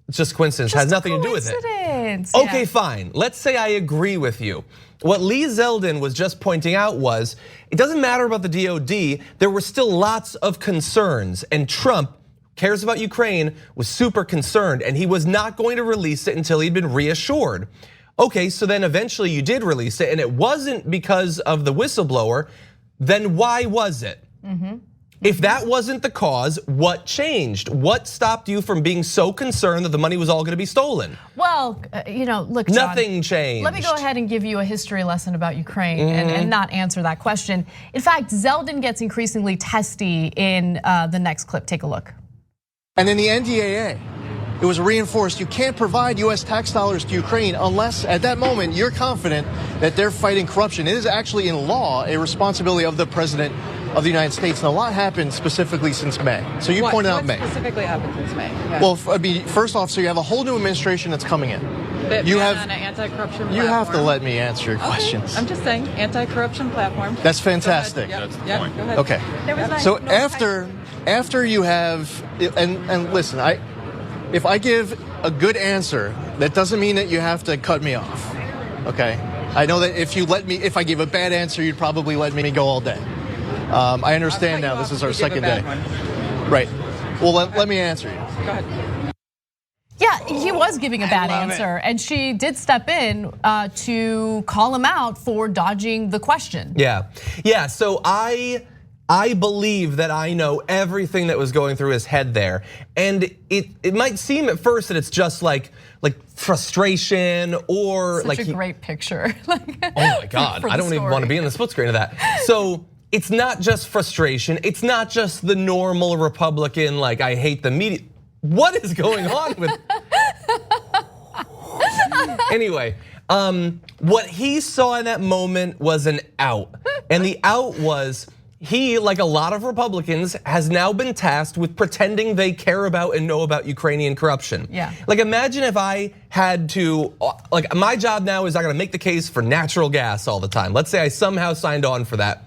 it's just coincidence, has nothing to do with it. Okay, fine. Let's say I agree with you. What Lee Zeldin was just pointing out was, it doesn't matter about the DOD, there were still lots of concerns, and Trump cares about Ukraine, was super concerned, and he was not going to release it until he'd been reassured. Okay, so then eventually you did release it, and it wasn't because of the whistleblower, then why was it? If that wasn't the cause, what changed? What stopped you from being so concerned that the money was all gonna be stolen? Well, look, John, nothing changed. Let me go ahead and give you a history lesson about Ukraine and not answer that question. In fact, Zeldin gets increasingly testy in the next clip. Take a look. And in the NDAA, it was reinforced, you can't provide US tax dollars to Ukraine unless at that moment you're confident that they're fighting corruption. It is actually in law a responsibility of the president of the United States, and a lot happened specifically since May. So you pointed out May. What specifically happened since May? Yeah. Well, I mean, first off, so you have a whole new administration that's coming in. You have an anti-corruption platform. You have to let me answer your questions. I'm just saying, anti-corruption platform. That's fantastic. That's the point. Go ahead. Okay. So after you have, and listen, if I give a good answer, that doesn't mean that you have to cut me off. Okay. I know that if I give a bad answer, you'd probably let me go all day. I understand now. This is our second day. Right. Well, let me answer you. Go ahead. Yeah, he was giving a bad answer, and she did step in to call him out for dodging the question. Yeah. So I believe that I know everything that was going through his head there, and it might seem at first that it's just like frustration or such a great picture. Oh my God, I don't even want to be in the split screen of that. So it's not just frustration. It's not just the normal Republican, like I hate the media. What is going on with? Anyway, what he saw in that moment was an out, and the out was he, like a lot of Republicans, has now been tasked with pretending they care about and know about Ukrainian corruption. Yeah. Like imagine if I had to, like my job now is I gotta make the case for natural gas all the time. Let's say I somehow signed on for that.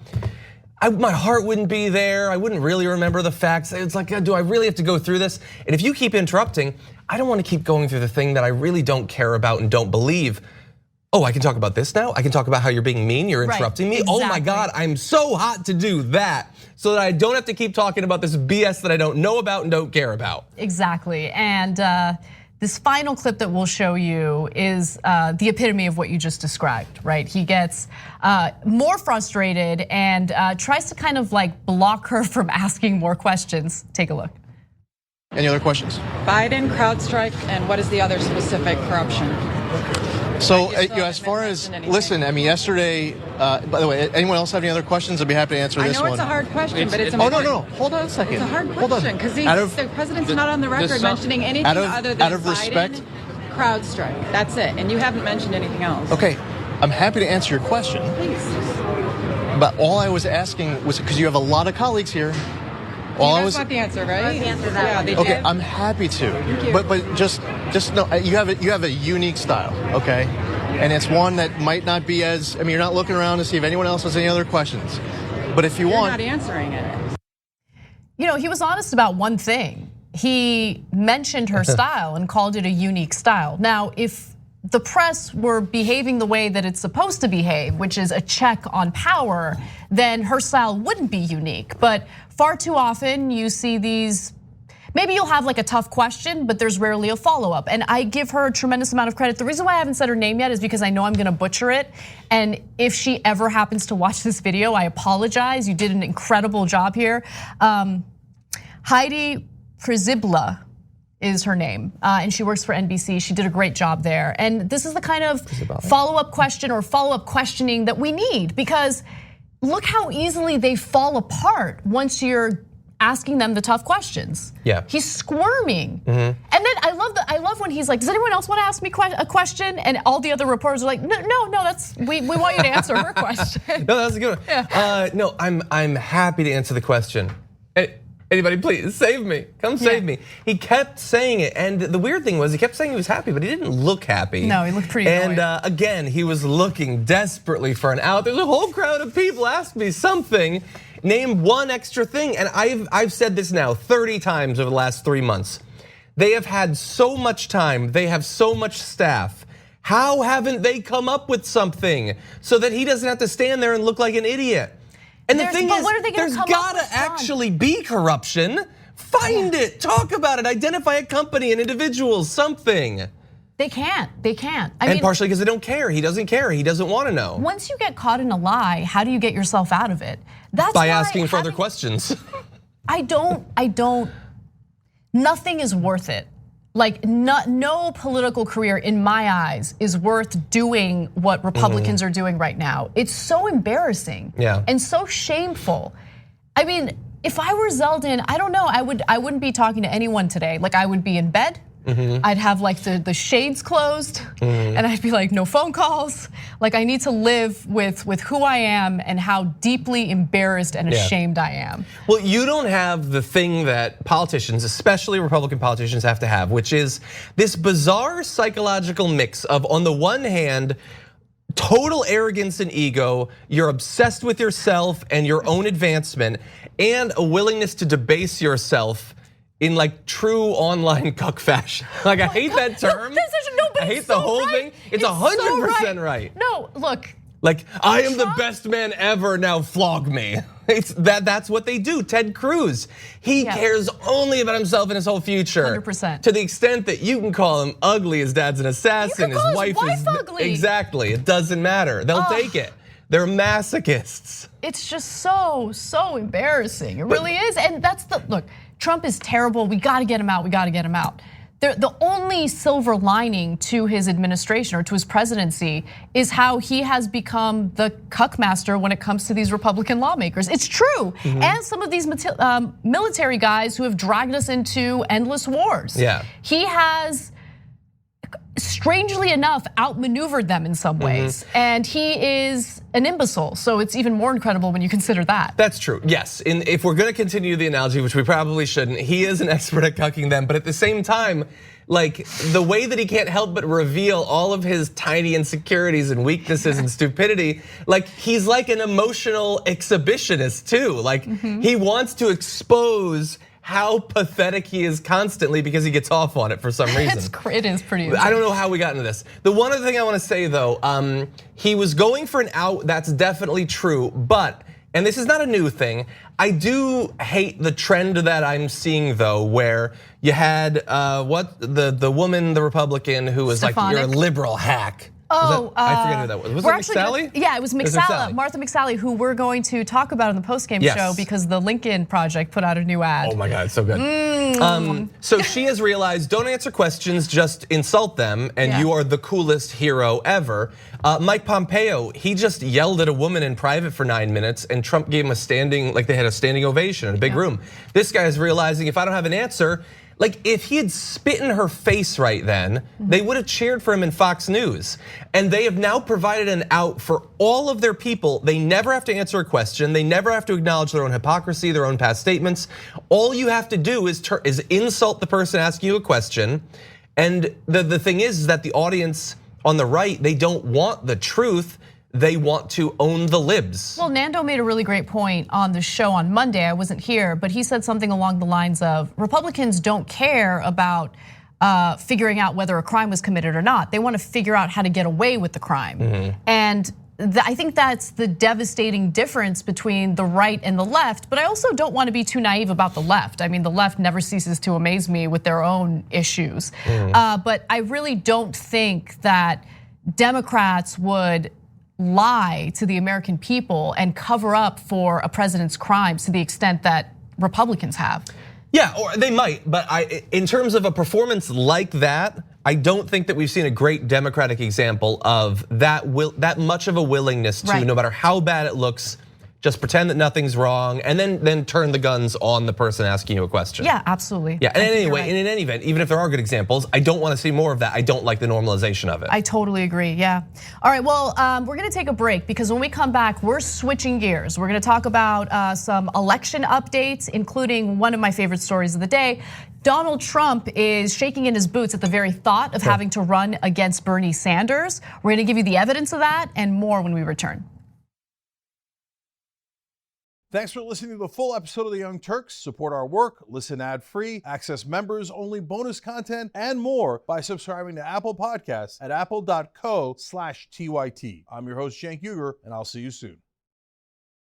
My heart wouldn't be there. I wouldn't really remember the facts. It's like, do I really have to go through this? And if you keep interrupting, I don't want to keep going through the thing that I really don't care about and don't believe. Oh, I can talk about this now? I can talk about how you're being mean, you're interrupting me? Exactly. Oh my God, I'm so hot to do that so that I don't have to keep talking about this BS that I don't know about and don't care about. Exactly, and this final clip that we'll show you is the epitome of what you just described, right? He gets more frustrated and tries to kind of like block her from asking more questions. Take a look. Any other questions? Biden, CrowdStrike, and what is the other specific corruption? So as far as, listen, I mean, yesterday, by the way, anyone else have any other questions? I'd be happy to answer this one. I know it's a hard question, but it's important. Oh, no, hold on a second. It's a hard question, because the president's not on the record mentioning anything other than Biden, CrowdStrike. That's it, and you haven't mentioned anything else. Okay, I'm happy to answer your question. Please. But all I was asking was, because you have a lot of colleagues here, you guys want the answer, right? The answer that yeah, okay, I'm happy to. Thank you. But just know you have a unique style, okay? And it's one that might not be as, I mean, you're not looking around to see if anyone else has any other questions. But if you're not answering it. You know, he was honest about one thing. He mentioned her style and called it a unique style. Now, if the press were behaving the way that it's supposed to behave, which is a check on power, then her style wouldn't be unique. But far too often you see these, maybe you'll have like a tough question, but there's rarely a follow-up. And I give her a tremendous amount of credit. The reason why I haven't said her name yet is because I know I'm gonna butcher it. And if she ever happens to watch this video, I apologize. You did an incredible job here. Heidi Przybyla is her name, and she works for NBC. She did a great job there. And this is the kind of follow-up question or follow-up questioning that we need, because look how easily they fall apart once you're asking them the tough questions. Yeah. He's squirming. And then I love when he's like, does anyone else want to ask me a question? And all the other reporters are like, no, that's we want you to answer her question. No, that's a good one. Yeah. No, I'm happy to answer the question. Anybody, please save me. Come save me. He kept saying it, and the weird thing was he kept saying he was happy, but he didn't look happy. No, he looked pretty annoyed. And again, he was looking desperately for an out. There's a whole crowd of people. Ask me something. Name one extra thing. And I've said this now 30 times over the last 3 months. They have had so much time. They have so much staff. How haven't they come up with something so that he doesn't have to stand there and look like an idiot? And the thing is, there's gotta actually be corruption. Find it, talk about it, identify a company, an individual, something. They can't. I mean, partially because they don't care. He doesn't care. He doesn't want to know. Once you get caught in a lie, how do you get yourself out of it? That's by asking further questions. I don't. Nothing is worth it. Like no political career in my eyes is worth doing what Republicans are doing right now. It's so embarrassing and so shameful. I mean, if I were Zeldin, I don't know, I wouldn't be talking to anyone today. Like I would be in bed. I'd have like the shades closed and I'd be like, no phone calls. Like I need to live with who I am and how deeply embarrassed and ashamed I am. Well, you don't have the thing that politicians, especially Republican politicians, have to have, which is this bizarre psychological mix of, on the one hand, total arrogance and ego, you're obsessed with yourself and your own advancement, and a willingness to debase yourself in like true online cuck fashion. Like I hate that term. I hate the whole thing. It's 100% right. No, look. Like I am the best man ever, now flog me. That's what they do. Ted Cruz, he cares only about himself and his whole future. 100%. To the extent that you can call him ugly, his dad's an assassin, his wife is ugly. Exactly, it doesn't matter. They'll take it. They're masochists. It's just so embarrassing. It really is, and that's look. Trump is terrible. We got to get him out. We got to get him out. The only silver lining to his administration or to his presidency is how he has become the cuck master when it comes to these Republican lawmakers. It's true. And some of these military guys who have dragged us into endless wars. He has, strangely enough, outmaneuvered them in some ways. And he is an imbecile, so it's even more incredible when you consider that. That's true, yes. If we're gonna continue the analogy, which we probably shouldn't, he is an expert at cucking them, but at the same time, like the way that he can't help but reveal all of his tiny insecurities and weaknesses and stupidity, like he's like an emotional exhibitionist too. Like he wants to expose how pathetic he is constantly because he gets off on it for some reason. It is pretty insane. I don't know how we got into this. The one other thing I want to say though, he was going for an out, that's definitely true, but, and this is not a new thing, I do hate the trend that I'm seeing though, where you had, the woman, the Republican who was like, you're a liberal hack. I forget who that was. Was it McSally? Yeah, it was McSally, Martha McSally, who we're going to talk about in the postgame show because the Lincoln Project put out a new ad. Oh my God, it's so good. So she has realized, don't answer questions, just insult them, and you are the coolest hero ever. Mike Pompeo, he just yelled at a woman in private for 9 minutes, and Trump gave him a standing, like they had a standing ovation in a big room. This guy is realizing, if I don't have an answer, like if he had spit in her face right then, they would have cheered for him in Fox News. And they have now provided an out for all of their people. They never have to answer a question. They never have to acknowledge their own hypocrisy, their own past statements. All you have to do is insult the person asking you a question. And the thing is that the audience on the right, they don't want the truth. They want to own the libs. Well, Nando made a really great point on the show on Monday. I wasn't here, but he said something along the lines of Republicans don't care about figuring out whether a crime was committed or not. They want to figure out how to get away with the crime. And I think that's the devastating difference between the right and the left, but I also don't want to be too naive about the left. I mean, the left never ceases to amaze me with their own issues. But I really don't think that Democrats would lie to the American people and cover up for a president's crimes to the extent that Republicans have. Yeah, or they might, but in terms of a performance like that, I don't think that we've seen a great Democratic example of that much of a willingness to, no matter how bad it looks, just pretend that nothing's wrong, and then turn the guns on the person asking you a question. Yeah, absolutely. Yeah, and anyway, and in any event, even if there are good examples, I don't want to see more of that. I don't like the normalization of it. I totally agree, yeah. All right, well, we're gonna take a break because when we come back, we're switching gears. We're gonna talk about some election updates, including one of my favorite stories of the day. Donald Trump is shaking in his boots at the very thought of having to run against Bernie Sanders. We're gonna give you the evidence of that and more when we return. Thanks for listening to the full episode of the Young Turks. Support our work, listen ad-free, access members-only bonus content, and more by subscribing to Apple Podcasts at apple.co/TYT. I'm your host, Cenk Uygur, and I'll see you soon.